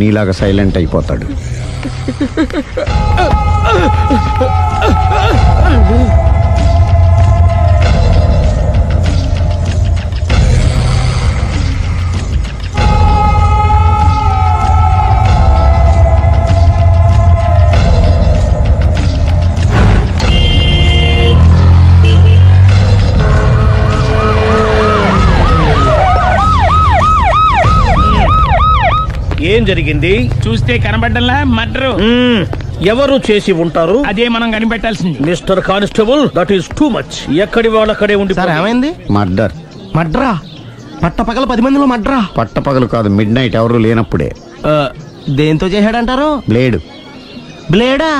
నీలాగా సైలెంట్ అయిపోతాడు. ఏం జరిగింది? చూస్తే కనబడ్డంలా మర్డరు. ఎవరు చేసి ఉంటారు? అదే మనం కనిపెట్టాల్సింది. Mister constable, that is too much. ఎక్కడి వాళ్ళక్కడే ఉండి. సార్ ఏమైంది? మర్డర్. మడ్రా? పట్టపగల 10 మందిలో మడ్రా? పట్టపగలు కాదు, మిడ్ నైట్ ఎవరు లేనప్పుడే. దేంతో చేశాడంటారు? బ్లేడ్. బ్లేడా?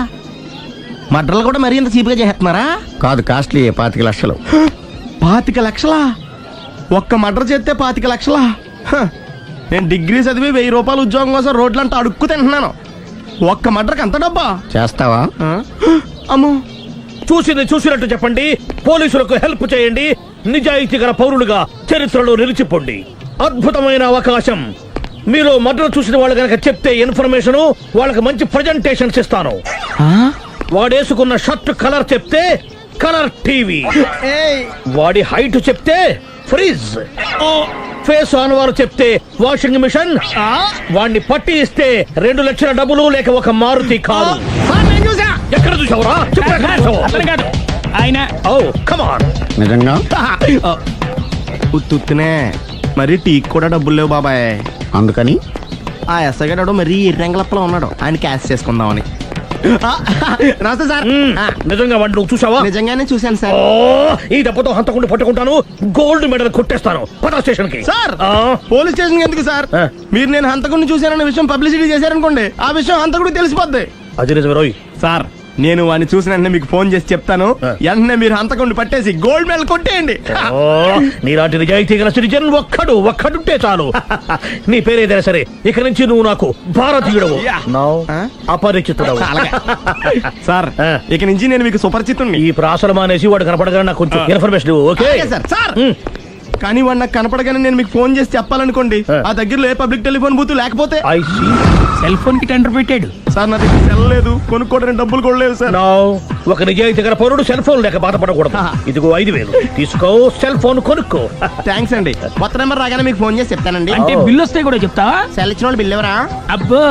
మడ్రలు కూడా మరీ ఇంత చీప్గా చేస్తున్నారా? కాదు, కాస్ట్లీ 25 లక్షలు. 25 లక్షలా? ఒక్క మడ్ర చేస్తే 25 లక్షలా? నేను డిగ్రీ చదివి 1000 రూపాయలు ఉద్యోగం కోసం రోడ్లంతా అడుక్కు తింటున్నాను. ఒక్క మడ్రకి అంత డబ్బా? చేస్తావా? అమ్మో. చూసింది చూసినట్టు చెప్పండి. పోలీసులకు హెల్ప్ చేయండి. నిజాయితీ గల పౌరులుగా చరిత్రలో నిలిచిపోండి. అద్భుతమైన అవకాశం. మీలో మర్డర్ చూసిన వాళ్ళు కనుక చెప్తే ఇన్ఫర్మేషన్, వాళ్ళకి మంచి ప్రజెంటేషన్స్ ఇస్తాను. వాడేసుకున్న షర్ట్ కలర్ చెప్తే కలర్ టీవీ, వాడి హైట్ చెప్తే ఫ్రిజ్, ఫేస్ ఆన్ వారు చెప్తే వాషింగ్ మిషన్, వాడిని పట్టి ఇస్తే 2 లక్షల డబ్బులు లేక ఒక మారుతి కారు. ఎక్కడ చూసావురా? అతను కాదు ఆయన. Oh come on. నిజంగా? ఉత్తునే మరి టీకి కూడా డబ్బులు లేవు బాబాయ్. అందుకని ఆ ఎస్ఐ గారు మరీ ఎర్రంగలప్పలో ఉన్నాడు, ఆయన క్యాష్ చేసుకుందామని. నమస్తే సార్. నిజంగా వాడిని నువ్వు చూసావా? నిజంగానే చూశాను సార్. ఈ దెబ్బతో హంతకుండా పట్టుకుంటాను, గోల్డ్ మెడల్ కొట్టేస్తాను. పద స్టేషన్ కి. సార్ పోలీస్ స్టేషన్ ఎందుకు సార్? మీరు నేను హంతకుడిని చూశానన్న విషయం పబ్లిసిటీ చేశారనుకోండి, ఆ విషయం హంతకుడికి తెలిసిపోద్ది. అది నిజమే రోయ్. సార్ నేను వాడిని చూసిన వెంటనే మీకు ఫోన్ చేసి చెప్తాను. వెంటనే మీరు హంతకుడిని పట్టేసి గోల్డ్ మెడల్ కొట్టేయండి. నీలాంటి నిజాయితీ గల సిటిజన్ ఒక్కడుంటే చాలు. నీ పేరేదైనా సరే, ఇక నుంచి నువ్వు నాకు భారతీయుడవు, అపరిచితుడవు. సార్ ఇక నుంచి నేను మీకు సుపరిచితుణ్ణి. ఈ ప్రాసలు మానేసి వాడు కనపడగానే నాకు కొంచెం ఇన్ఫర్మేషన్ ఇవ్వు. Okay sir. కానీ వాడు నాకు కనపడగానే నేను మీకు ఫోన్ చేసి చెప్పాలనుకోండి, ఆ దగ్గరలో ఏ పబ్లిక్ టెలిఫోన్ బూత్ లేకపోతే. సెల్ ఫోన్ కి టెండర్ పెట్టాడు సార్. నా దగ్గర సెల్ లేదు, కొనుక్కోవడానికి డబ్బులు కూడా లేవు సార్. ఒక నిజాయితీ గల పౌరుడు సెల్ ఫోన్ లేక బాధపడకూడదు. ఇదిగో 5000 తీసుకో, సెల్ ఫోన్ కొనుక్కో. థ్యాంక్స్ అండి. కొత్త నెంబర్ రాగానే మీకు ఫోన్ చేసి చెప్తానండి. అంటే బిల్ వస్తే కూడా చెప్తావా? సెల్ ఇచ్చిన వాళ్ళు బిల్ ఎవరా? అబ్బో.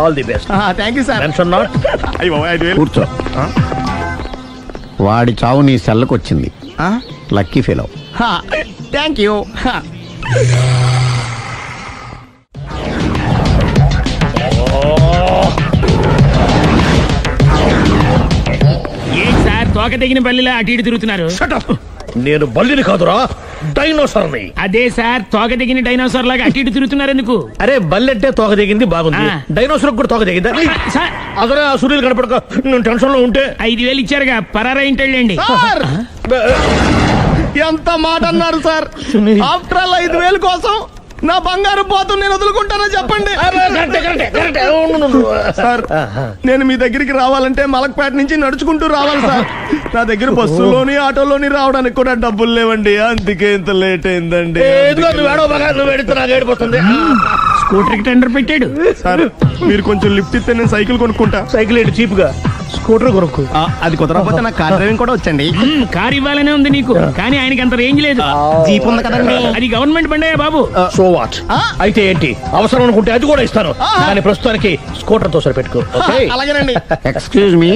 All the best. Thank you sir. Tension not. కూర్చో. వాడి చావు నీ సెల్లకు వచ్చింది. Lucky fellow. Thank you. ఏంటి సార్ తోక తెగిన బల్లిలా అటు ఇటు తిరుగుతున్నారు? నేను బల్లిని కాదురా, డైనోసార్ని. అదే సార్ తోక తెగిన డైనోసార్ లాగా అటు ఇటు తిరుగుతున్నారు ఎందుకు? అరే బల్లెట్టే తోక దిగింది బాగుంది, డైనోసార్ కూడా తోక దిగిందా? అసలే ఆ సూర్యులు కనపడక నేను టెన్షన్ లో ఉంటే 5000 ఇచ్చారుగా, పరారా ఇంటండి. ఎంత మాట అన్నారు సార్? ఆఫ్టర్ ఆల్ 5000 కోసం నా బంగారు పోతు నేను వదులుకుంటానని చెప్పండి సార్. నేను మీ దగ్గరికి రావాలంటే మలక్పేట నుంచి నడుచుకుంటూ రావాలి సార్. నా దగ్గర బస్సులోని ఆటోలోని రావడానికి కూడా డబ్బులు లేవండి, అందుకే ఇంత లేట్ అయిందండి. స్కూటర్ కి టెండర్ పెట్టాడు సార్. మీరు కొంచెం లిఫ్ట్ ఇస్తే నేను సైకిల్ కొనుక్కుంటా. సైకిల్ ఏంటి చీప్ గా, స్కూటర్ కొనుక్కు. అది కుదరకపోతే నాకు కార్ డ్రైవింగ్ కూడా వచ్చండి. కార్ ఇవ్వాలనే ఉంది నీకు, కానీ ఆయనకి అంత రేంజ్ లేదు. జీప్ ఉంది కదండి. అది గవర్నమెంట్ బండే బాబు. So what? అయితే ఏంటి, అవసరం అనుకుంటే అది కూడా ఇస్తాను, కానీ ప్రస్తుతానికి స్కూటర్ తో సరిపెట్టుకో. అలాగేనండి. ఎక్స్క్యూజ్ మీ,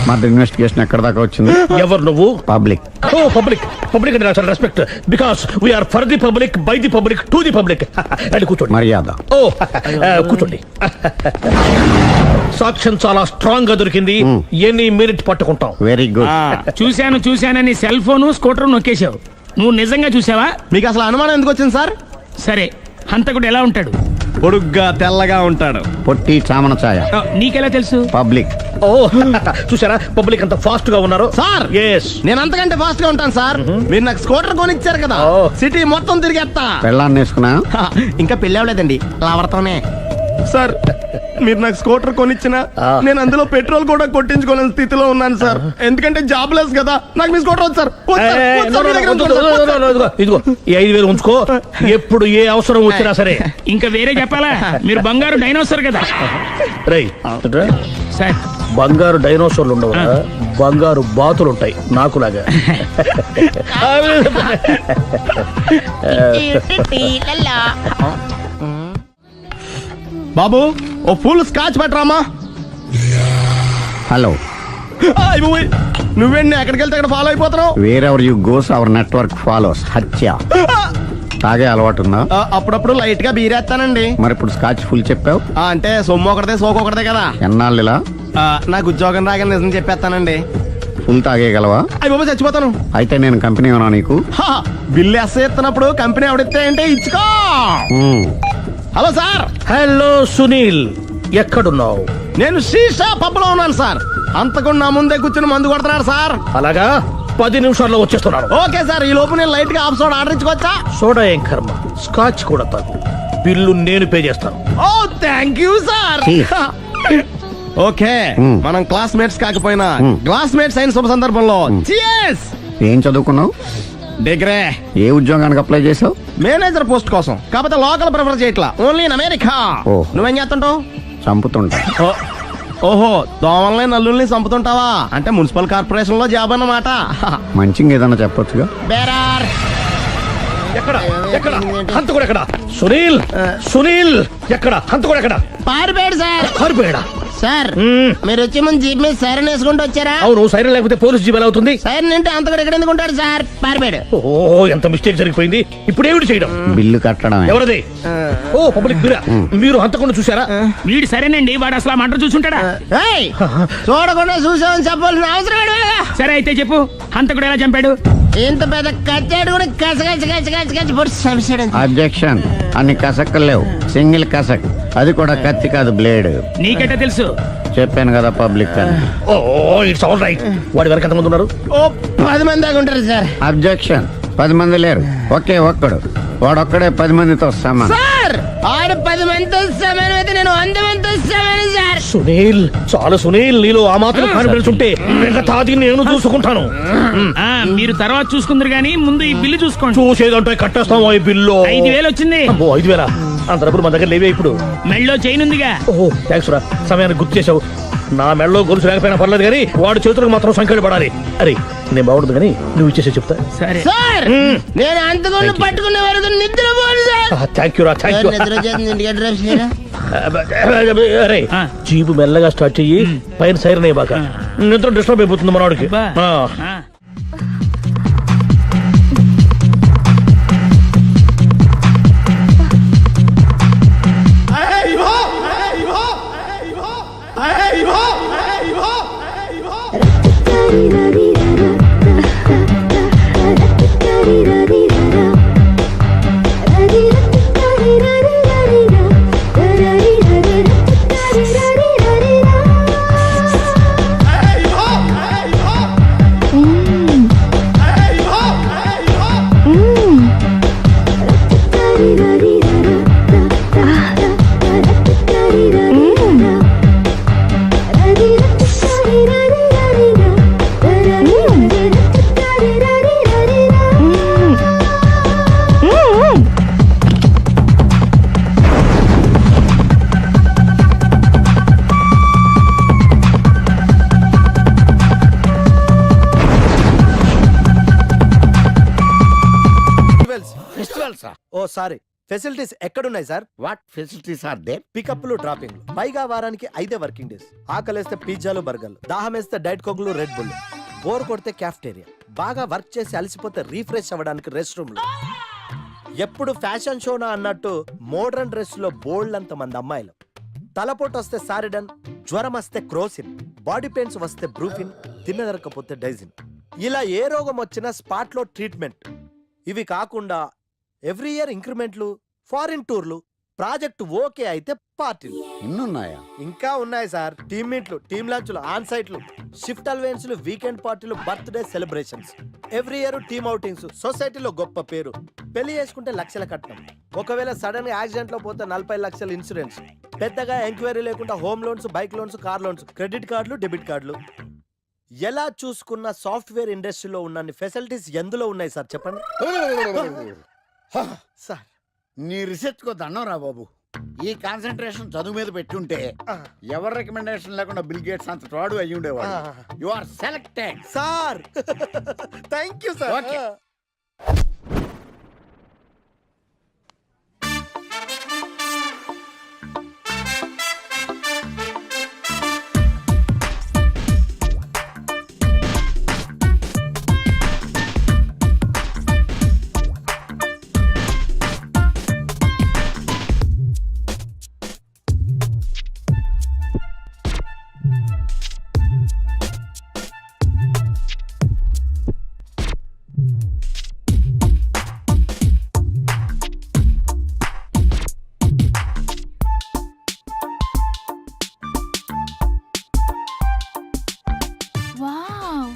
మర్డర్ ఇన్వెస్టిగేషన్ ఎక్కడ దాకా వచ్చింది? ఎవరు నువ్వు? పబ్లిక్. ఓ పబ్లిక్. పబ్లిక్ అంటే చాలా respect, because we are for the public, by the public, to the public. అది కూర్చోండి. మర్యాద. ఓ కూర్చోండి. సాక్ష్యం చాలా స్ట్రాంగ్ గా దొరికింది, ఎన్ని మినిట్ పట్టుకుంటాం. Very good. చూశానని సెల్ ఫోన్ స్కూటర్ నొక్కేశావు. నువ్వు నిజంగా చూసావా? మీకు అసలు అనుమానం ఎందుకు వచ్చింది సార్? సరే, హంతకుడు ఎలా ఉంటాడు? పొడుగ్గా తెల్లగా ఉంటాడు. పొట్టి చామన ఛాయ. నీకెలా తెలుసు? పబ్లిక్. ఓ చూసారా పబ్లిక్ అంత ఫాస్ట్ గా ఉన్నారు సార్. నేను అంతకంటే ఫాస్ట్ గా ఉంటాను సార్. మీరు నాకు స్కూటర్ కొనిచ్చారు కదా, సిటీ మొత్తం తిరిగేస్తా. పెళ్ళాన్ని వేసుకున్నా? ఇంకా పెళ్ళి అవ్వలేదండి, లావర్తోనే. సార్ మీరు నాకు స్కూటర్ కొనిచ్చిన నేను అందులో పెట్రోల్ కూడా కొట్టించుకోలేని స్థితిలో ఉన్నాను సార్. ఎందుకంటే జాబ్ లెస్ కదా. నాకు మీ స్కూటర్ వద్దు సార్. వద్దు సార్. వద్దు సార్. మీ దగ్గర ఉంచుకోండి సార్. ఇదిగో ఈ 5,000 ఉంచుకో. ఎప్పుడు ఏ అవసరం వచ్చినా సరే. ఇంకా వేరే చెప్పాలా? మీరు బంగారు డైనోసార్ కదా రై సార్. బంగారు డైనోసార్లు ఉండవు, బంగారు బాతులు ఉంటాయి నాకులాగా. బాబు ఓ ఫుల్ స్కాచ్ పెట్టరామా. హలో, నువ్వేంటి ఎక్కడికి వెళ్తే అక్కడ ఫాలో అయిపోతున్నావు? Wherever you goes our network follows. హత్య. తాగే అలవాటు ఉందా? అప్పుడప్పుడు లైట్ గా బీరేస్తానండి. మరి ఇప్పుడు స్కాచ్ ఫుల్ చెప్పావు అంటే సొమ్ము ఒకటిదే సోకు ఒకటిదే కదా. ఎన్నాళ్ళు ఇలా? నాకు ఉద్యోగం రాగానే నిజం చెప్పేస్తానండి. ఫుల్ తాగేయగలవా? అయ్యి బాబు చచ్చిపోతాను. అయితే నేను కంపెనీ ఉన్నా నీకు. బిల్లు ఎస్ఐ ఎత్తినప్పుడు కంపెనీ ఎవడిస్తే అంటే ఇచ్చుకో. Hello sir. హలో సునీల్, ఎక్కడున్నావు? నేను శీషా పబ్లో ఉన్నాను సార్. అంతకుండా నా ముందే కూర్చుని మందు కొడుతున్నాడు సార్. అలాగా, 10 నిమిషాల్లో వచ్చేస్తున్నాను. Okay sir. ఈ లోపు నేను లైట్ గా ఆఫ్ సోడా ఆర్డర్ ఇచ్చుకోవచ్చా? సోడా ఏం కర్మ, స్కాచ్ కూడా తాగు. బిల్లు నేను పే చేస్తాను. ఓ థ్యాంక్ యూ సార్. ఓకే, మనం క్లాస్మేట్స్ కాకపోయినా క్లాస్మేట్స్ అయిన శుభ సందర్భంలో cheers. ఏం చదువుకున్నావు? డిగ్రీ. ఏ ఉద్యోగానికి అప్లై చేసావు? మేనేజర్ పోస్ట్ కోసం. కాకపోతే లోకల్ ప్రిఫర్ చేయట్లా, ఓన్లీ ఇన్ అమెరికా. ఓ. నువ్వేం చేస్తుంటావు? చంపుతుంటా. ఓహో, దోమల్ని నల్లుల్ని చంపుతుంటావా? అంటే మున్సిపల్ కార్పొరేషన్ లో జాబ్ అన్నమాట. మంచిగా ఏదన్నా చెప్పొచ్చుగా. బేరార్. ఎక్కడ ఎక్కడ హంతకుడు ఎక్కడ? సునీల్, సునీల్ ఎక్కడ? హంతకుడు ఎక్కడ? పారిపోయాడు సార్. పారిపోయాడా? సార్ మీరు వచ్చే ముందు జీప్ మీద సైరన్ వేసుకుంటూ వచ్చారా? అవును, సైరన్ లేకపోతే పోలీస్ జీవన్ అవుతుంది. సైరన్ అంటే అంతకుడు ఎక్కడ ఎందుకు ఉంటాడు సార్? పారిపోయాడు. ఓ, ఎంత మిస్టేక్ జరిగిపోయింది. ఇప్పుడు ఏమిటి చేయడం? బిల్లు కట్టడమే. ఎవరది? ఓ, పబ్లిక్ మీరా? మీరు హంతకుండా చూసారా? వీడు సరేనండి, వాడు అసలు ఆ మంట చూసుంటాడా? ఏయ్, చూడకుండా చూసామని చెప్పాల్సిన అవసరం ఏంటి? సరే అయితే చెప్పు, హంతకుడు ఎలా చంపాడు? ఇంత పెద్ద కచ్చాడు కూడా కచ్చ పొడి చంపేశాడు. అబ్జెక్షన్. అన్ని కసక్కలు లేవు, సింగిల్ కసక్. అది కూడా కత్తి కాదు, బ్లేడ్. నీకెట్టా తెలుసు? చెప్పాను కదా పబ్లిక్ అని. ఓ, ఇట్స్ ఆల్ రైట్. వాడి వరకు ఎంతమంది ఉన్నారు? ఓ 10 మంది దాకా ఉంటారు సార్. అబ్జెక్షన్. 10 మంది లేరు, ఒకే ఒక్కడు. వాడొక్కడే 10 మందితో సమానం. సార్ ఆడు 10 మందితో సమానం అయితే నేను 100 మందితో సమానం సార్. సునీల్, చాలు సునీల్, నీలో ఆ మాత్రం కాన్ఫిడెన్స్ ఉంటే మిగతాది నేను చూసుకుంటాను. మీరు తర్వాత చూసుకుందరు గానీ ముందు ఈ బిల్లు చూసుకోండి. చూసేదంటే కట్టేస్తాం. ఈ బిల్లు 5,000 వచ్చింది. 5,000? అంత డబ్బులు మన దగ్గర లేవే ఇప్పుడు. మెళ్ళో చైన్ ఉందిగా. ఓహో, థ్యాంక్స్ రా, సమయానికి గుర్తు చేసావు. నా మెడలో గొలుసు లేకపోయినా పర్లేదు కానీ వాడి చేతులకు మాత్రం సంఖ్యలు పడాలి. అరే, నేను బాగుంటుంది కానీ నువ్వు ఇచ్చేసే చెప్తా. సరే సార్ నేను అంతకుండా పట్టుకునే వరకు నిద్రపోను సార్. థ్యాంక్ యూ రా, థ్యాంక్ యూ. నిద్ర చేస్తుంది ఇంటికి డ్రైవ్ చేయరా? అరే, జీపు మెల్లగా స్టార్ట్ చెయ్యి, పైన సైరన్ అయ్యాక నిద్ర డిస్టర్బ్ అయిపోతుంది మనవాడికి. బా. ఓ సారీ, ఫెసిలిటీస్ ఎక్కడున్నాయి sir? What facilities are there? పికప్లు, డ్రాపింగ్, పైగా వారానికి 5 వర్కింగ్ డేస్. ఆకలేస్తే పిజ్జాలు, బర్గర్లు, దాహమేస్తే డైట్ కోక్లు, రెడ్ బుల్, బోర్ కొడితే క్యాఫ్టేరియా, బాగా వర్క్ చేసి అలసిపోతే రీఫ్రెష్ అవ్వడానికి రెస్ట్ రూమ్లు. ఎప్పుడు ఫ్యాషన్ షోనా అన్నట్టు మోడర్న్ డ్రెస్ లో బోల్డ్ అంత మంది అమ్మాయిలు. తలపోటు వస్తే సారిడన్, జ్వరం వస్తే క్రోసిన్, బాడీ పెయిన్స్ వస్తే బ్రూఫిన్, తిన్నదరకపోతే డైజిన్. ఇలా ఏ రోగం వచ్చినా స్పాట్ లో ట్రీట్మెంట్. ఇవి కాకుండా ఎవ్రీ ఇయర్ ఇంక్రిమెంట్లు, ఫారిన్ టూర్లు, ప్రాజెక్ట్ ఓకే అయితే పార్టీలు. ఇన్నున్నాయా? ఇంకా ఉన్నాయి సార్. టీమ్ మీట్లు, టీమ్ లంచ్లు, ఆన్ సైట్లు, షిఫ్ట్ అలవెన్స్లు, వీకెండ్ పార్టీలు, birthday celebrations. Every year team outings, సొసైటీలో గొప్ప పేరు, పెళ్లి చేసుకుంటే లక్షల కట్నం, ఒకవేళ సడన్ గా యాక్సిడెంట్ లో పోతే 40 లక్షల ఇన్సూరెన్స్, పెద్దగా ఎంక్వైరీ లేకుండా home loans, bike loans, car loans, credit కార్డులు, డెబిట్ కార్డులు. ఎలా చూసుకున్న సాఫ్ట్వేర్ ఇండస్ట్రీలో ఉన్న ఫెసిలిటీస్ ఎందులో ఉన్నాయి సార్ చెప్పండి సార్. నీ రీసెర్చ్ కో దండం రా బాబు. ఈ కాన్సన్ట్రేషన్ చదువు మీద పెట్టుంటే ఎవరి రికమెండేషన్ లేకుండా బిల్ గేట్స్ అంత తోడు అయ్యి ఉండేవాడు. You are selected sir. Thank you sir. Okay. Wow,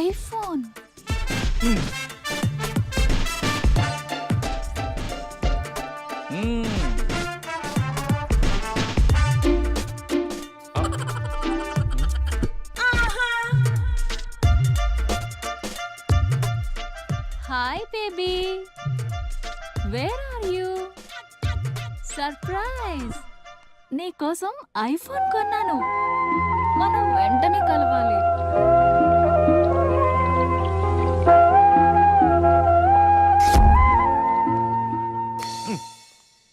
iPhone. Hi baby, where are you? Surprise, నీకోసం ఐఫోన్ కొన్నాను. మనం వెంటనే కలవాలి.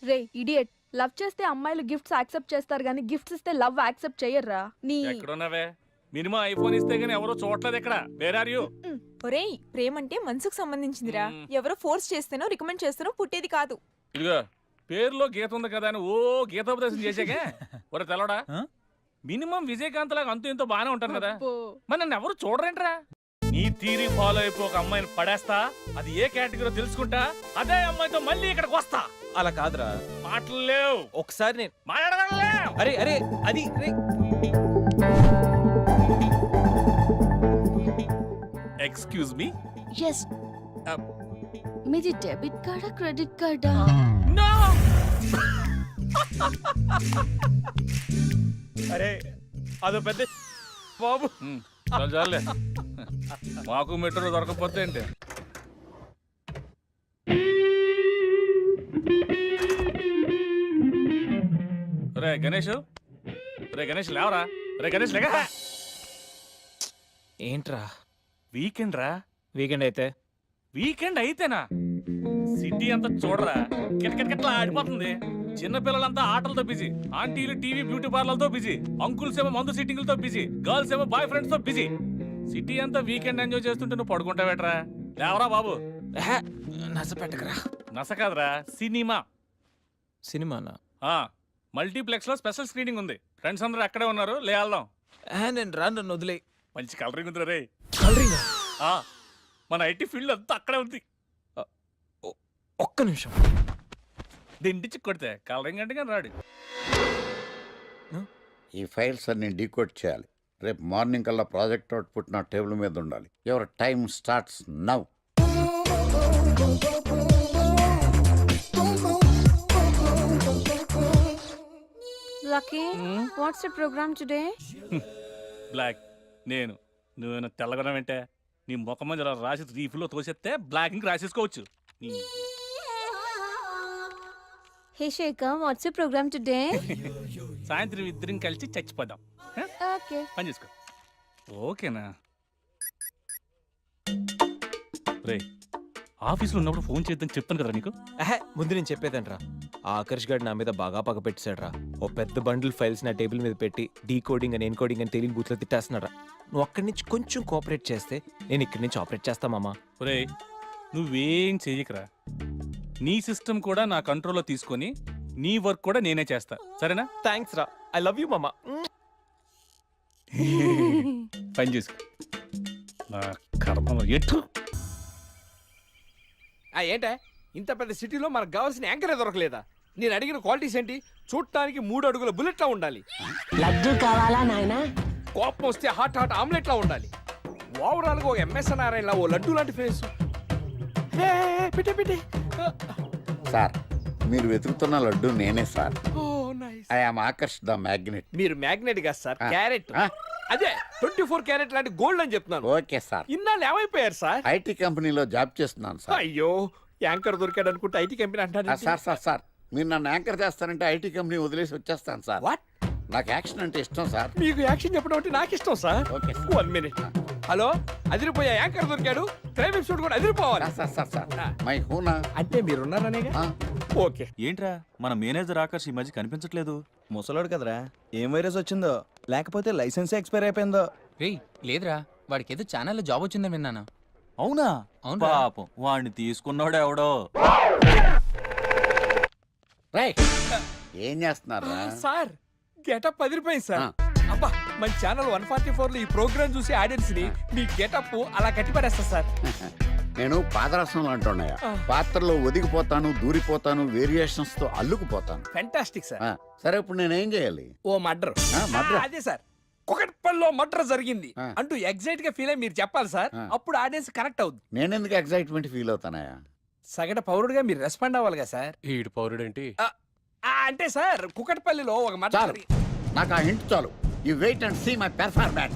రే ఇడియట్, లవ్ చేస్తే అమ్మాయిలు గిఫ్ట్స్ యాక్సెప్ట్ చేస్తారు కానీ గిఫ్ట్స్ ఇస్తే లవ్ యాక్సెప్ట్ చెయ్యర్రా. నీ ఎక్కడున్నావే? మినిమం ఐఫోన్ ఇస్తే గానీ ఎవరో చూడలేదు ఇక్కడ. Where are you? ఒరేయ్, ప్రేమంటే మనసుకు సంబంధించిందిరా. ఎవరో ఫోర్స్ చేస్తేనో రికమెండ్ చేస్తేనో పుట్టేది కాదు. ఇదిగో పేరులో గీత ఉంది కదా అని ఓ గీతోపదేశం చేసాకే ఒరే తెలవడా, మినిమం విజయకాంత్ లాగా అంతూ ఇంతో బానే ఉంటాను కదా, మరి నన్ను ఎవరు చూడరేంట్రా? నీ థీరీ ఫాలో అయిపో ఒక అమ్మాయిని పడేస్తా, అది ఏ కేటగిరీ తెలుసుకుంటా, అదే అమ్మాయితో మళ్ళీ ఇక్కడికి వస్తా. అలా కాదురా, మాటలు లేవు. ఒకసారి నేను మాట్లాడలేవు. అరే అరే అది ఎక్స్క్యూజ్ మీ. ఎస్, మీది డెబిట్ కార్డా క్రెడిట్ కార్డా? నో. అరే అదో పెద్ద బాబు. చాలే మాకు మెట్రో దొరకకపోతే ఏంటి? రే గణేష్, రే గణేష్ లేవరా. రే గణేష్ లేక. ఏంట్రా వీకెండ్ రా. వీకెండ్ అయితే? వీకెండ్ అయితేనా? సిటీ అంతా చూడరా, కిటకిటకిట్లా ఆడిపోతుంది. చిన్న పిల్లలంతా ఆటలతో బిజీ, ఆంటీలు టీవీ బ్యూటీ పార్లర్తో బిజీ, అంకుల్స్ ఏమో మందు సిట్టింగ్లతో బిజీ, గర్ల్స్ ఏమో బాయ్ ఫ్రెండ్స్ తో బిజీ. సిటీ అంతా వీకెండ్ ఎంజాయ్ చేస్తుంటే నువ్వు పడుకుంటావేట్రా? లేవరా బాబు. నస పెట్టకరా. నస కాదురా, సినిమా. సినిమానా? మల్టీప్లెక్స్ లో స్పెషల్ స్క్రీనింగ్ ఉంది. ఫ్రెండ్స్ అందరూ అక్కడే ఉన్నారు, లేళ్దాం. నేను రాను, నన్ను వదిలే. మంచి కలరింగ్ ఉంది రే. కలరింగ్? మన ఐటీ ఫీల్డ్ అంతా అక్కడే ఉంది. ఒక్క నిమిషం. దిండిచి కొడితే కలరింగ్ అంటే కానీ రాడు. ఈ ఫైల్స్ అన్ని డీకోడ్ చేయాలి. రేపు మార్నింగ్ కల్లా ప్రాజెక్ట్ అవుట్పుట్ నా టేబుల్ మీద ఉండాలి. Your time starts now. Lucky, what's the programme today? Black. నేను నువ్వేనా తెల్లగొన వెంటే నీ ముఖం మీద రాసి రీఫ్లో తోసేస్తే బ్లాక్ ఇంక రాసేసుకోవచ్చు. Hey Shekhar, what's the programme today? సాయంత్రం ఇద్దరం కలిసి చచ్చిపోదాం. ఓకే, పని చేసుకో. ఓకేనా? రే ఆఫీస్లో ఉన్నప్పుడు ఫోన్ చేద్దాం చెప్తాను కదా నీకు. ముందు నేను చెప్పేదంట్రా, ఆ ఆకర్ష్ గారు నా మీద బాగా పగ పెట్టాడురా. ఓ పెద్ద బండిల్ ఫైల్స్ నా టేబుల్ మీద పెట్టి డీకోడింగ్ అని ఎన్కోడింగ్ అని తెలియని బూత్లో తిట్టేస్తున్నారా. నువ్వు అక్కడి నుంచి కొంచెం కోఆపరేట్ చేస్తే నేను ఇక్కడి నుంచి ఆపరేట్ చేస్తా మామా. రే నువ్వేం చెయ్యకరా, నీ సిస్టమ్ కూడా నా కంట్రోల్లో తీసుకొని నీ వర్క్ కూడా నేనే చేస్తా, సరేనా? థ్యాంక్స్ రా, ఐ లవ్ యూ మామా. పని చేసుకో. నా కర్మలో ఎటు. ఏంటే ఇంత పెద్ద సిటీలో మనకు కావాల్సిన యాంకరే దొరకలేదా? నేను అడిగిన క్వాలిటీస్ ఏంటి? చూడటానికి 3 అడుగుల బుల్లెట్లా ఉండాలి, లడ్డు కావాలా నాయనా? కోపం వస్తే హాట్ హాట్ ఆమ్లెట్లా ఉండాలి, ఓవరాల్ గా ఒక ఎంఎస్ నారాయణ ఓ లడ్డు లాంటి ఫేస్ పెట్టే సార్ మీరు వెతుకుతున్న లడ్డు నేనే sir. Oh nice. I am Akarsh the magnet. మీరు మ్యాగ్నెట్ గా సార్, ఆ. క్యారెట్. ఆ. అదే 24 క్యారెట్ లాంటి గోల్డ్ అని చెప్తున్నాను. Okay sir. ఇన్నాళ్ళు ఏమైపోయారు సార్? ఐటీ కంపెనీలో జాబ్ చేస్తున్నాను సార్. అయ్యో యాంకర్ దొరికాడు అనుకుంటే ఐటీ కంపెనీ అంటారు. సార్ మీరు నన్ను యాంకర్ చేస్తారంటే ఐటీ కంపెనీ వదిలేసి వచ్చేస్తాను సార్. వాట్? నాకు యాక్షన్ అంటే ఇష్టం సార్. మీకు యాక్షన్ చెప్పడం అంటే నాకు ఇష్టం sir. Okay sir. 1 minute. Hello, అదిరిపోయా యాంకర్ దొరికాడు. క్రైమ్ ఎపిసోడ్ కూడా అదిరిపోవాలి. Sir my హూనా. అంటే మీరున్నారనేగా. ఓకే. ఏంట్రా మన మేనేజర్ ఆకర్ష్ ఈ మధ్య కనిపించట్లేదు? ముసలోడు కదరా, ఏం వైరస్ వచ్చిందో లేకపోతే లైసెన్స్ ఎక్స్పైర్ అయిపోయిందో. రేయ్ లేదురా, వాడికి ఏదో ఛానల్లో జాబ్ వచ్చిందని విన్నాను. అవునా? అవునురా. పాపం వాడిని తీసుకున్నాడు ఎవడో. రైట్. ఏం చేస్తున్నారు? సార్ గెటప్ అదిరిపోయింది సార్. ఆ. అబ్బా, మన ఛానల్ 144 లో ఈ ప్రోగ్రామ్ చూసి ఆడియన్స్ ని మీ గెటప్ అలా కట్టిపడేస్తా సార్. నేను పాదరసం అంటున్నాయా, ఆ. పాత్రలో ఒదిగిపోతాను, దూరిపోతాను, వేరియేషన్స్ తో అల్లుకుపోతాను. Fantastic sir. ఆ, సరే ఇప్పుడు నేనేం చేయాలి? ఓ మర్డర్. మర్డర్? అదే సార్, కుకట్పల్లిలో మర్డర్ జరిగింది ఆ. అంటూ ఎగ్జైట్ గా ఫీల్ అయ్యి మీరు చెప్పాలి సార్. ఆ. అప్పుడు ఆడియన్స్ కనెక్ట్ అవుద్ది. నేనెందుకు ఎక్సైట్మెంట్ ఫీల్ అవుతానయా? సగటు పౌరుడిగా మీరు రెస్పాండ్ అవ్వాలి కదా సార్. ఈడు పౌరుడేంటి? అంటే సార్ కుకట్పల్లిలో ఒక మర్డర్ చాలు, నాకు ఆ హింట్ చాలు. You wait and see my performance.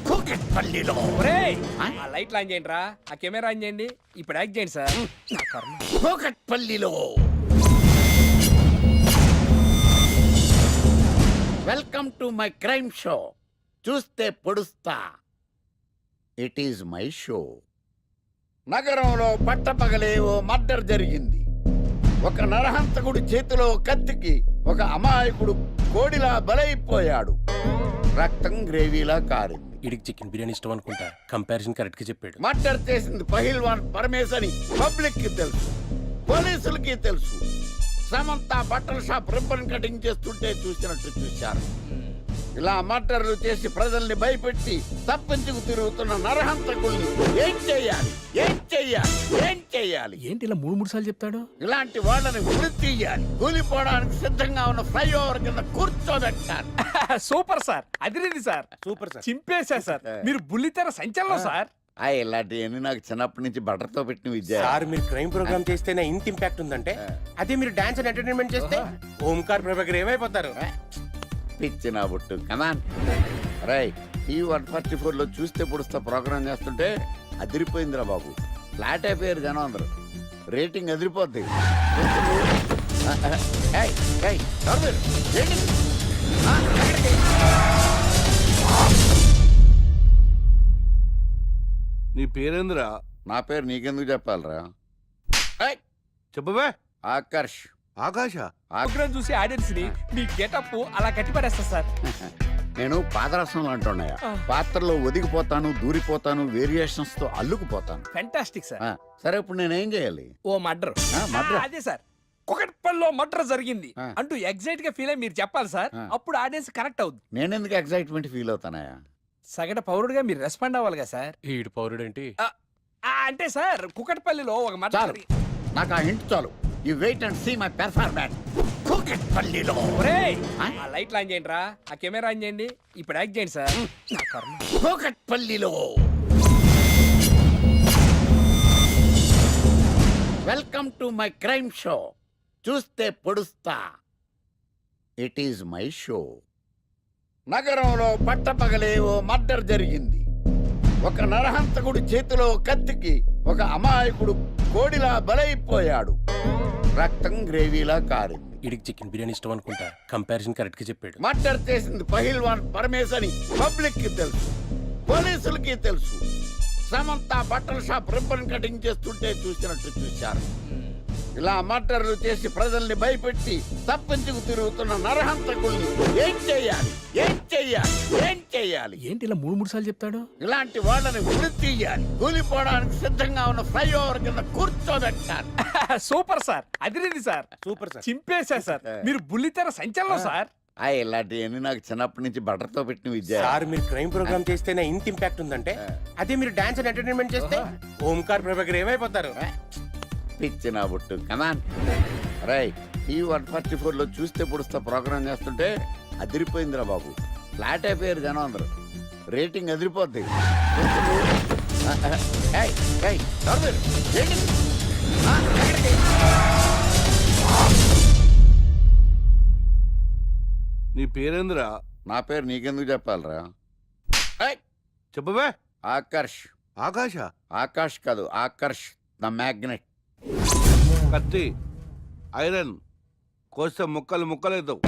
కూకట్పల్లిలో. ఒరేయ్, ఆ? ఆ లైట్లు ఆన్ చేయండి రా, ఆ కెమెరా ఆన్ చేయండి, ఇప్పుడు యాక్ట్ చేయండి సార్. నా కర్మ. కూకట్పల్లిలో. Welcome to my crime show. చూస్తే పొడుస్తా. It is my show. నగరంలో పట్టపగలే ఓ మర్డర్ జరిగింది. ఒక నరహంతకుడు చేతిలో కత్తికి ఒక అమాయకుడు కోడిలా బలైపోయాడు. రక్తం గ్రేవీలా కారింది. ఇడికి చికెన్ బిర్యానీ ఇష్టం అనుకుంటా, కంపారిజన్ కరెక్ట్ గా చెప్పాడు. మర్డర్ చేసింది పహిల్వాన్ పరమేశ్ అని పబ్లిక్ కి తెలుసు, పోలీసులకి తెలుసు. సమంత బట్టల షాప్ రిబ్బన్ కటింగ్ చేస్తుంటే చూసినట్టు చూశారు. ఇలా మర్డర్లు చేసి ప్రజల్ని భయపెట్టి తప్పించుకు తిరుగుతున్న నరహంతకుల్ని ఏం చెయ్యాలి? ఏంటి ఇలా 3 సార్లు చెప్తాడు? ఇలాంటి వాళ్ళని ఉరి తీయాలి. కూలిపోవడానికి సిద్ధంగా ఉన్న ఫ్లైఓవర్ కింద కూర్చోబెట్టాలి. సూపర్ సార్, అదిరింది సార్. Super sir. చింపేశా సార్. మీరు బుల్లితెర సంచలనం సార్. ఇలాంటివన్నీ నాకు చిన్నప్పటి నుంచి బట్టర్తో పెట్టిన విద్య. సార్ మీరు క్రైమ్ ప్రోగ్రామ్ చేస్తేనే ఇంత ఇంపాక్ట్ ఉందంటే, అదే మీరు డాన్స్ అండ్ ఎంటర్టైన్మెంట్ చేస్తే ఓంకార్ ప్రభాకర్ ఏమైపోతారు? పిచ్చి నా బుట్టు కమాన్. రై, ఈ 144 లో చూస్తే పొడుస్తా ప్రోగ్రామ్ చేస్తుంటే అదిరిపోయిందిరా బాబు. ఫ్లాట్ అయిపోయారు జనం అందరూ. రేటింగ్ అదిరిపోద్ది. ఏయ్, ఏయ్, ఎవరు మీరు? ఏంటి? ఎక్కడికి? నీ పేరేంద్రా? నా పేరు నీకెందుకు చెప్పాలరా? ఏయ్, చెప్పవే. ఆకర్ష్. ఆకాశ. ప్రోగ్రామ్ చూసి ఆడియన్స్ ని మీ గెటప్ అలా కట్టిపడేస్తా సార్. నేను పాదరసం అంటున్నాయా, ఆ. పాత్రలో ఒదిగిపోతాను, దూరిపోతాను, వేరియేషన్స్ తో అల్లుకుపోతాను. Fantastic sir. ఆ, సరే ఇప్పుడు నేనేం చేయాలి? ఓ మర్డర్. మర్డర్? అదే సార్, కుకట్పల్లిలో మర్డర్ జరిగింది ఆ. అంటూ ఎగ్జైట్ గా ఫీల్ అయ్యి మీరు చెప్పాలి సార్. ఆ. అప్పుడు ఆడియన్స్ కనెక్ట్ అవుద్ది. నేనెందుకు ఎక్సైట్మెంట్ ఫీల్ అవుతానయా? సగటు పౌరుడిగా మీరు రెస్పాండ్ అవ్వాలి కదా సార్. ఈడు పౌరుడేంటి? అంటే సార్ కుకట్పల్లిలో ఒక మర్డర్ చాలు, నాకు ఆ హింట్ చాలు. You wait and see my performance. కూకట్పల్లిలో. ఒరేయ్, ఆ? ఆ లైట్లు ఆన్ చేయండి రా, ఆ కెమెరా ఆన్ చేయండి, ఇప్పుడు యాక్ట్ చేయండి సార్. నా కర్మ. కూకట్పల్లిలో. Welcome to my crime show. చూస్తే పొడుస్తా. It is my show. నగరంలో పట్టపగలే ఓ మర్డర్ జరిగింది. ఒక నరహంతకుడు చేతిలో కత్తికి ఒక అమాయకుడు కోడిలా బలైపోయాడు. రక్తం గ్రేవీలా కారింది. ఇడికి చికెన్ బిర్యానీ ఇష్టం అనుకుంటా, కంపారిజన్ కరెక్ట్ గా చెప్పాడు. మర్డర్ చేసింది పహిల్వాన్ పరమేశ్ అని పబ్లిక్ కి తెలుసు, పోలీసులకి తెలుసు. సమంత బట్టల షాప్ రిబ్బన్ కటింగ్ చేస్తుంటే చూసినట్టు చూశారు. ఇలా మర్డర్లు చేసి ప్రజల్ని భయపెట్టి తప్పించుకు తిరుగుతున్న నరహంతకుల్ని ఏం చెయ్యాలి? ఏంటి ఇలా 3 సార్లు చెప్తాడు? ఇలాంటి వాళ్ళని ఉరి తీయాలి. కూలిపోవడానికి సిద్ధంగా ఉన్న ఫ్లైఓవర్ కింద కూర్చోబెట్టాలి. సూపర్ సార్, అదిరింది సార్. Super sir. చింపేశా సార్. మీరు బుల్లితెర సంచలనం సార్. ఇలాంటివన్నీ నాకు చిన్నప్పటి నుంచి బట్టర్తో పెట్టిన విద్య. సార్ మీరు క్రైమ్ ప్రోగ్రామ్ చేస్తేనే ఇంత ఇంపాక్ట్ ఉందంటే, అదే మీరు డాన్స్ అండ్ ఎంటర్టైన్మెంట్ చేస్తే ఓంకార్ ప్రభాకర్ ఏమైపోతారు? పిచ్చి నా బుట్టు కమాన్. రై, ఈ 144 లో చూస్తే పొడుస్తా ప్రోగ్రామ్ చేస్తుంటే అదిరిపోయిందిరా బాబు. ఫ్లాట్ అయిపోయారు జనం అందరూ. రేటింగ్ అదిరిపోద్ది. ఏయ్, ఏయ్, ఎవరు మీరు? ఏంటి? ఎక్కడికి? నీ పేరేంద్రా? నా పేరు నీకెందుకు చెప్పాలరా? ఏయ్, చెప్పవే. ఆకర్ష్. ఆకాశ? ఆకాష్ కాదు, ఆకర్ష్ ద మ్యాగ్నెట్. కత్తి, ఐరన్ కోస్తే ముక్కలు ముక్కలేద్దావు.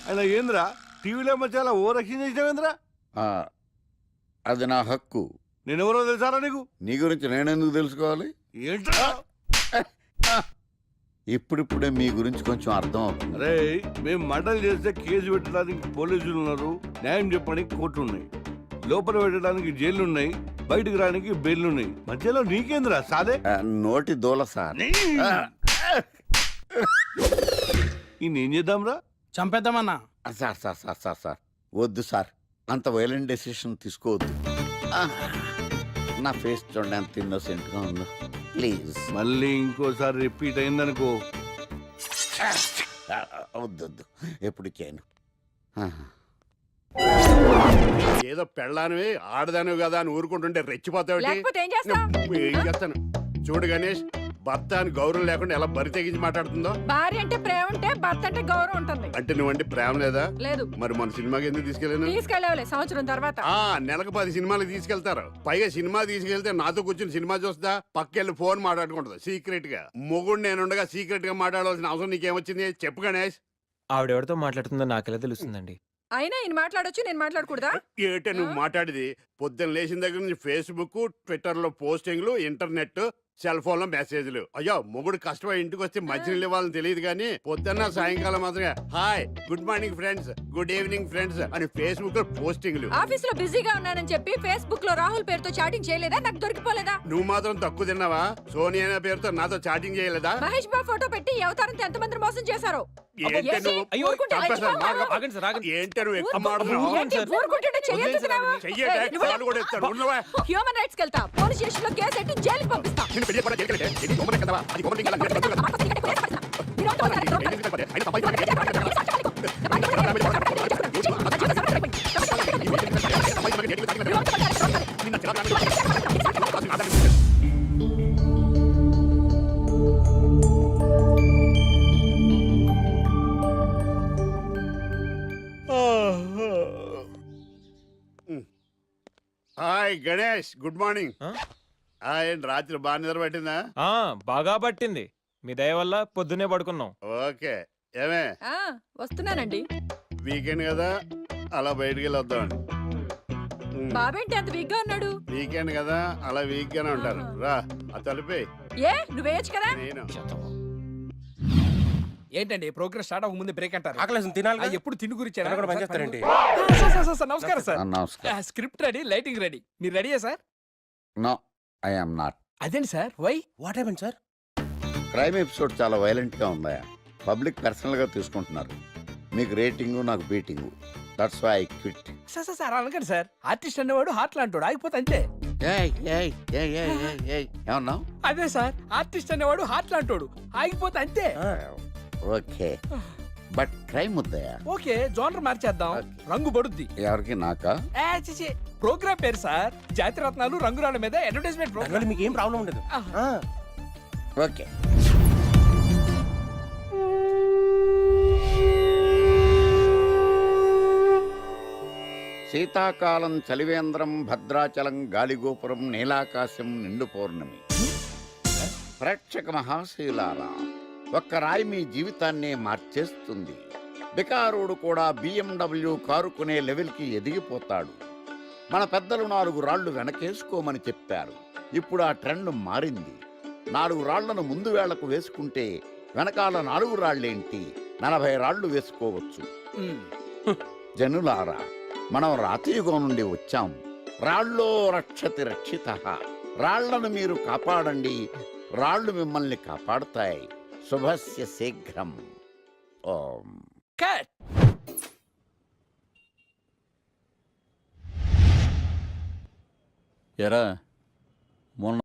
అయినా ఏంద్రా టీవీలో మధ్య ఓ రక్షణ చేసినావేంద్రా? అది నా హక్కు. నేనెవరో తెలుసారా నీకు? నీ గురించి నేనెందుకు తెలుసుకోవాలి? ఏంట్రా? ఇప్పుడిప్పుడే మీ గురించి కొంచెం అర్థం అవుతుంది. అరే, మేము మర్డర్ చేస్తే కేసు పెట్టడానికి పోలీసులు ఉన్నారు, న్యాయం చెప్పడానికి కోర్టు ఉన్నాయి, లోపల పెట్టడానికి జైలు ఉన్నాయి, బయటకు రావడానికి బెయిల్ ఉన్నాయి. మధ్యలో నీకేంద్రా సాదే? నోటి దూల సార్. ఏం చేద్దాంరా? చంపేద్దామన్నా. Sir sir sir sir sir వద్దు సార్, అంత వైలెంట్ డెసిషన్ తీసుకోవద్దు. నా ఫేస్ చూడండి ఎంత ఇన్నోసెంట్గా ఉందో. ప్లీజ్ మళ్ళీ ఇంకోసారి రిపీట్ అయిందనుకో. వద్దొద్దు, ఎప్పుడు చేయను. ఏదో పెళ్ళానివి ఆడదానివి కదా అని ఊరుకుంటుంటే రెచ్చిపోతావు. ఏం చేస్తాను చూడు గణేష్, భర్త అని గౌరవం లేకుండా ఎలా బరి తెగించి మాట్లాడుతుందో. భార్య అంటే ప్రేమ ఉంటే భర్త అంటే గౌరవం ఉంటుంది. అంటే నువ్వంటే ప్రేమ లేదా? లేదు. మరి మన సినిమాకి ఎందుకు తీసుకెళ్ళాను? తీసుకెళ్ళవలే సంవత్సరం తర్వాత. నెలకు 10 సినిమాలకు తీసుకెళ్తారు. పైగా సినిమా తీసుకెళ్తే నాతో కూర్చొని సినిమా చూస్తా, పక్కెళ్ళి ఫోన్ మాట్లాడుకుంటుంది సీక్రెట్ గా. మొగుడు నేనుండగా సీక్రెట్ గా మాట్లాడాల్సిన అవసరం నీకేమొచ్చింది చెప్పు గణేష్. ఆవిడెవరితో మాట్లాడుతుందో నాకెలా తెలుస్తుందండి? అయినా ఈయన మాట్లాడొచ్చు, నేను మాట్లాడకూడదా? ఏటే నువ్వు మాట్లాడేది? పొద్దున్న లేచిన దగ్గర నుంచి ఫేస్బుక్, ట్విట్టర్ లో పోస్టింగ్లు, ఇంటర్నెట్, సెల్ ఫోన్ లో మెసేజ్లు. అయ్యో, మొగుడు కష్టమై ఇంటికి వస్తే మంచినీళ్ళు ఇవ్వాలని తెలియదు కానీ పొద్దున్న సాయంకాలం మాత్రమే hi, good morning friends, good evening friends అని ఫేస్బుక్ లో పోస్టింగ్లు. ఆఫీస్ లో బిజీగా ఉన్నానని చెప్పి ఫేస్బుక్ లో రాహుల్ పేరుతో చాటింగ్ చేయలేదా? నాకు దొరికిపోలేదా? నువ్వు మాత్రం తక్కువ తిన్నావా? సోనియా అనే పేరుతో నాతో చాటింగ్ చేయలేదా? మహేష్ బాబు ఫోటో పెట్టి అవతారంతో ఎంతమంది మోసం చేశారు. ఏంటి నువ్వు? ఏంటి నువ్వు ఎక్కువ మాట్లాడుతున్నావు? చెయ్యటే కాలు కూడా ఎత్తాడు. ఉన్నవా? హ్యూమన్ రైట్స్ కెళ్తా, పోలీస్ స్టేషన్ లో కేసు పెట్టి జైలుకి పంపిస్తా. Hi Ganesh, good morning. రాత్రి బాగా నిద్ర పట్టిందా? బాగా పట్టింది. మీ దయ వల్ల పొద్దునే పడుకున్నాం. ఓకే. ఏమే వస్తున్నానండి. వీకెండ్ కదా, అలా బయటికి వెళ్ళి వద్దామండి. బాబేంటి అంత వీక్ గా ఉన్నాడు? వీకెండ్ కదా, అలా వీక్ గానే ఉంటారు. రా, ఆ తలిపే. ఏ నువ్వేయచ్చు కదా? నేను ఏంటండి ప్రోగ్రెస్ స్టార్ట్ అవ్వక ముందు బ్రేక్ అంటారు? తినాలి. ఎప్పుడు తిండి గురించి నమస్కారం సార్. నమస్కారం. Script ready, lighting ready. మీరు రెడీయా sir? No, I am not. అదేంటి sir, why? What happened sir? Crime episode చాలా వైలెంట్ గా ఉందా? పబ్లిక్ పర్సనల్ గా తీసుకుంటున్నారు. మీకు రేటింగ్, నాకు beating. That's why I quit. Sir అనకండి సార్. ఆర్టిస్ట్ అనేవాడు హార్ట్ లాంటాడు, ఆగిపోతే అంతే. ఏమన్నావు? అదే సార్, ఆర్టిస్ట్ అనేవాడు హార్ట్ లాంటాడు, ఆగిపోతే అంతే. ఓకే, బట్ క్రైమ్ వద్దయా? ఓకే, జోనర్ మార్చేద్దాం. రంగు పడుద్ది. ఎవరికి? నాకా? ప్రోగ్రామ్ పేరు సార్ జాతి రత్నాలు రంగురాళ్ళ మీద అడ్వర్టైజ్మెంట్ ప్రోగ్రామ్. మీకు ఏం ప్రాబ్లం ఉండదు. ఓకే. శీతాకాలం చలివేంద్రం, భద్రాచలం గాలిగోపురం, నీలాకాశం, నిండు పౌర్ణమి. ప్రేక్షక మహాశయులారా, ఒక్క రాయి మీ జీవితాన్నే మార్చేస్తుంది. బికారుడు కూడా BMW కారు కొనే లెవెల్కి ఎదిగిపోతాడు. మన పెద్దలు 4 రాళ్లు వెనకేసుకోమని చెప్పారు. ఇప్పుడు ఆ ట్రెండ్ మారింది. 4 రాళ్లను ముందు వేళ్లకు వేసుకుంటే వెనకాల 4 రాళ్లేంటి, 40 రాళ్లు వేసుకోవచ్చు. జనులారా, మనం రాతియుగం నుండి వచ్చాం. రాళ్ళో రక్షతి రక్షితః. రాళ్లను మీరు కాపాడండి, రాళ్లు మిమ్మల్ని కాపాడుతాయి. శుభస్య శీఘ్రం. ఓం. ఎరా మొన్న